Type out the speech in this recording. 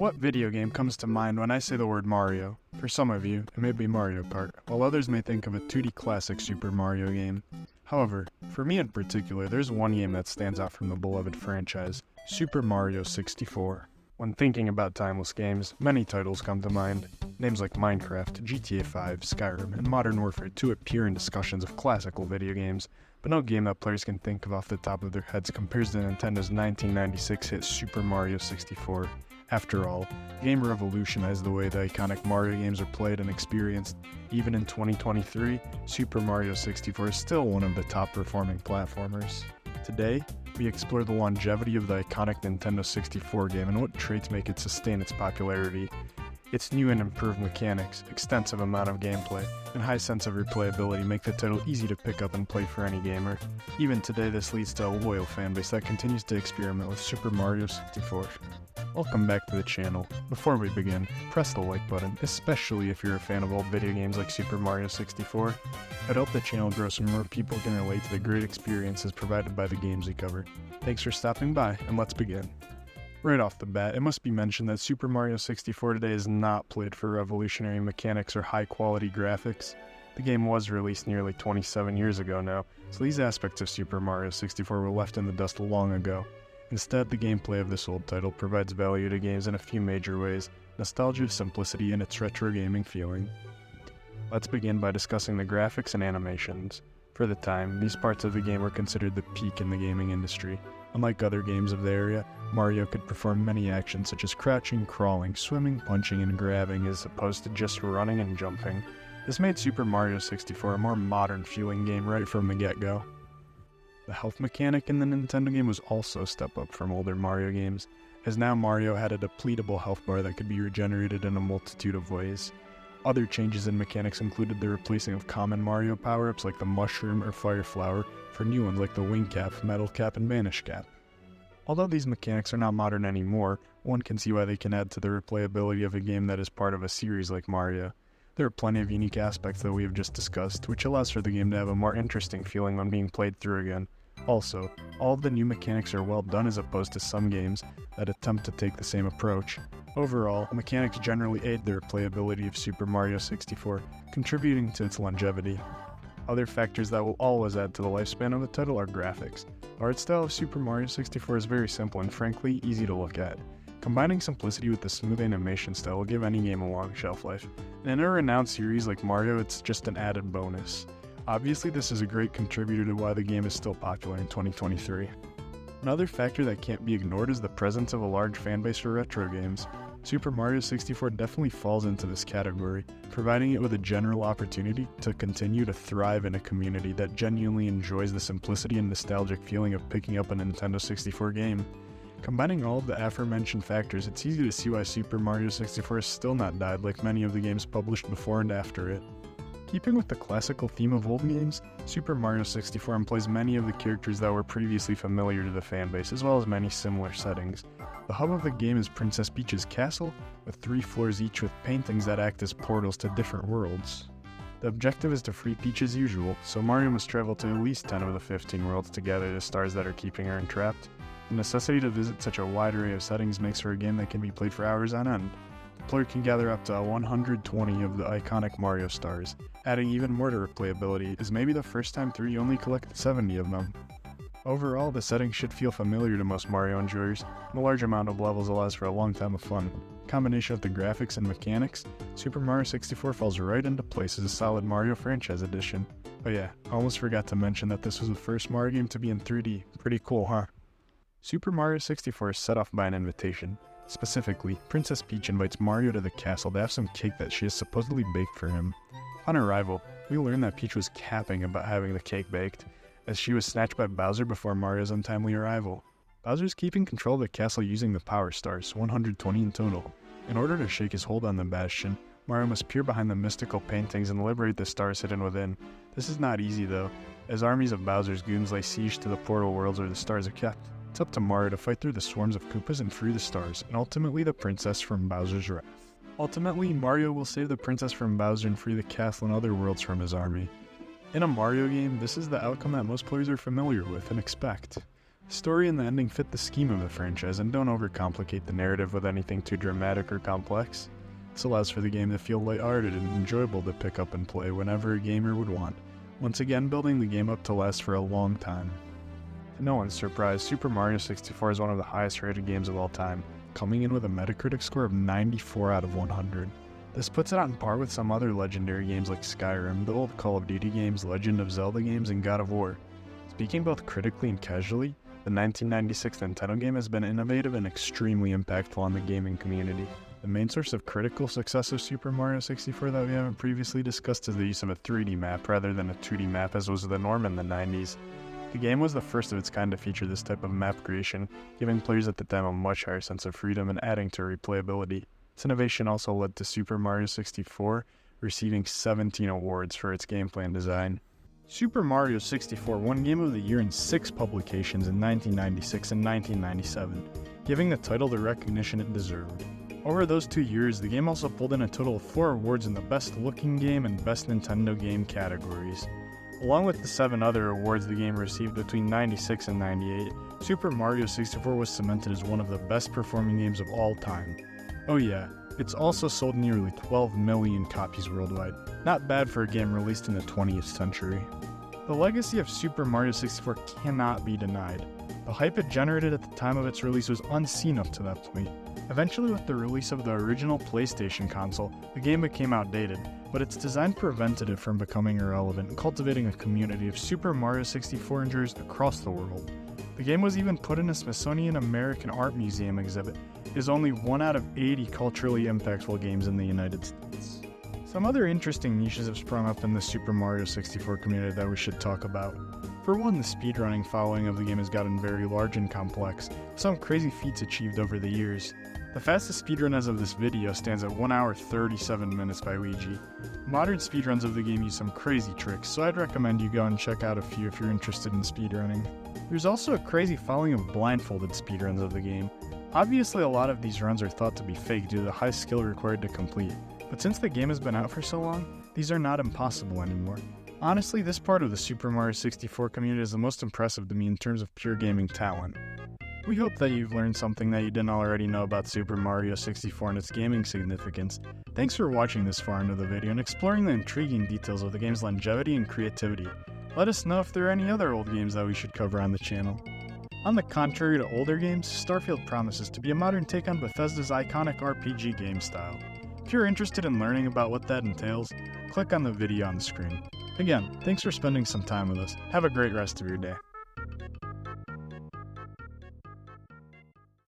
What video game comes to mind when I say the word Mario? For some of you, it may be Mario Kart, while others may think of a 2D classic Super Mario game. However, for me in particular, there's one game that stands out from the beloved franchise, Super Mario 64. When thinking about timeless games, many titles come to mind. Names like Minecraft, GTA 5, Skyrim, and Modern Warfare 2 appear in discussions of classical video games, but no game that players can think of off the top of their heads compares to Nintendo's 1996 hit Super Mario 64. After all, the game revolutionized the way the iconic Mario games are played and experienced. Even in 2023, Super Mario 64 is still one of the top performing platformers. Today, we explore the longevity of the iconic Nintendo 64 game and what traits make it sustain its popularity. Its new and improved mechanics, extensive amount of gameplay, and high sense of replayability make the title easy to pick up and play for any gamer. Even today, this leads to a loyal fanbase that continues to experiment with Super Mario 64. Welcome back to the channel. Before we begin, press the like button, especially if you're a fan of old video games like Super Mario 64. I'd help the channel grow so more people can relate to the great experiences provided by the games we cover. Thanks for stopping by, and let's begin. Right off the bat, it must be mentioned that Super Mario 64 today is not played for revolutionary mechanics or high-quality graphics. The game was released nearly 27 years ago now, so these aspects of Super Mario 64 were left in the dust long ago. Instead, the gameplay of this old title provides value to games in a few major ways: nostalgia, simplicity, and its retro gaming feeling. Let's begin by discussing the graphics and animations. For the time, these parts of the game were considered the peak in the gaming industry. Unlike other games of the area, Mario could perform many actions such as crouching, crawling, swimming, punching, and grabbing as opposed to just running and jumping. This made Super Mario 64 a more modern-feeling game right from the get-go. The health mechanic in the Nintendo game was also a step up from older Mario games, as now Mario had a depletable health bar that could be regenerated in a multitude of ways. Other changes in mechanics included the replacing of common Mario power-ups like the Mushroom or Fire Flower for new ones like the Wing Cap, Metal Cap, and Vanish Cap. Although these mechanics are not modern anymore, one can see why they can add to the replayability of a game that is part of a series like Mario. There are plenty of unique aspects that we have just discussed, which allows for the game to have a more interesting feeling when being played through again. Also, all of the new mechanics are well done as opposed to some games that attempt to take the same approach. Overall, mechanics generally aid the replayability of Super Mario 64, contributing to its longevity. Other factors that will always add to the lifespan of the title are graphics. The art style of Super Mario 64 is very simple and frankly easy to look at. Combining simplicity with the smooth animation style will give any game a long shelf life. And in a renowned series like Mario, it's just an added bonus. Obviously, this is a great contributor to why the game is still popular in 2023. Another factor that can't be ignored is the presence of a large fanbase for retro games. Super Mario 64 definitely falls into this category, providing it with a general opportunity to continue to thrive in a community that genuinely enjoys the simplicity and nostalgic feeling of picking up a Nintendo 64 game. Combining all of the aforementioned factors, it's easy to see why Super Mario 64 has still not died like many of the games published before and after it. Keeping with the classical theme of old games, Super Mario 64 employs many of the characters that were previously familiar to the fanbase, as well as many similar settings. The hub of the game is Princess Peach's castle, with 3 floors each with paintings that act as portals to different worlds. The objective is to free Peach as usual, so Mario must travel to at least 10 of the 15 worlds to gather the stars that are keeping her entrapped. The necessity to visit such a wide array of settings makes for a game that can be played for hours on end. The player can gather up to 120 of the iconic Mario stars. Adding even more to replayability is maybe the first time through you only collected 70 of them. Overall, the settings should feel familiar to most Mario enjoyers, and a large amount of levels allows for a long time of fun. Combination of the graphics and mechanics, Super Mario 64 falls right into place as a solid Mario franchise edition. Oh yeah, I almost forgot to mention that this was the first Mario game to be in 3D. Pretty cool, huh? Super Mario 64 is set off by an invitation. Specifically, Princess Peach invites Mario to the castle to have some cake that she has supposedly baked for him. On arrival, we learn that Peach was capping about having the cake baked, as she was snatched by Bowser before Mario's untimely arrival. Bowser's keeping control of the castle using the Power Stars, 120 in total. In order to shake his hold on the bastion, Mario must peer behind the mystical paintings and liberate the stars hidden within. This is not easy though, as armies of Bowser's goons lay siege to the portal worlds where the stars are kept. It's up to Mario to fight through the swarms of Koopas and free the stars, and ultimately the princess from Bowser's wrath. Ultimately, Mario will save the princess from Bowser and free the castle and other worlds from his army. In a Mario game, this is the outcome that most players are familiar with and expect. Story and the ending fit the scheme of the franchise and don't overcomplicate the narrative with anything too dramatic or complex. This allows for the game to feel lighthearted and enjoyable to pick up and play whenever a gamer would want, once again building the game up to last for a long time. To no one's surprise, Super Mario 64 is one of the highest rated games of all time, coming in with a Metacritic score of 94 out of 100. This puts it on par with some other legendary games like Skyrim, the old Call of Duty games, Legend of Zelda games, and God of War. Speaking both critically and casually, the 1996 Nintendo game has been innovative and extremely impactful on the gaming community. The main source of critical success of Super Mario 64 that we haven't previously discussed is the use of a 3D map rather than a 2D map as was the norm in the 90s. The game was the first of its kind to feature this type of map creation, giving players at the time a much higher sense of freedom and adding to replayability. This innovation also led to Super Mario 64 receiving 17 awards for its gameplay and design. Super Mario 64 won Game of the Year in 6 publications in 1996 and 1997, giving the title the recognition it deserved. Over those 2 years, the game also pulled in a total of 4 awards in the Best Looking Game and Best Nintendo Game categories. Along with the 7 other awards the game received between 96 and 98, Super Mario 64 was cemented as one of the best performing games of all time. Oh yeah, it's also sold nearly 12 million copies worldwide. Not bad for a game released in the 20th century. The legacy of Super Mario 64 cannot be denied. The hype it generated at the time of its release was unseen up to that point. Eventually, with the release of the original PlayStation console, the game became outdated, but its design prevented it from becoming irrelevant and cultivating a community of Super Mario 64 enjoyers across the world. The game was even put in a Smithsonian American Art Museum exhibit. It is only 1 out of 80 culturally impactful games in the United States. Some other interesting niches have sprung up in the Super Mario 64 community that we should talk about. For one, the speedrunning following of the game has gotten very large and complex, with some crazy feats achieved over the years. The fastest speedrun as of this video stands at 1 hour 37 minutes by Ouija. Modern speedruns of the game use some crazy tricks, so I'd recommend you go and check out a few if you're interested in speedrunning. There's also a crazy following of blindfolded speedruns of the game. Obviously, a lot of these runs are thought to be fake due to the high skill required to complete, but since the game has been out for so long, these are not impossible anymore. Honestly, this part of the Super Mario 64 community is the most impressive to me in terms of pure gaming talent. We hope that you've learned something that you didn't already know about Super Mario 64 and its gaming significance. Thanks for watching this far into the video and exploring the intriguing details of the game's longevity and creativity. Let us know if there are any other old games that we should cover on the channel. On the contrary to older games, Starfield promises to be a modern take on Bethesda's iconic RPG game style. If you're interested in learning about what that entails, click on the video on the screen. Again, thanks for spending some time with us. Have a great rest of your day.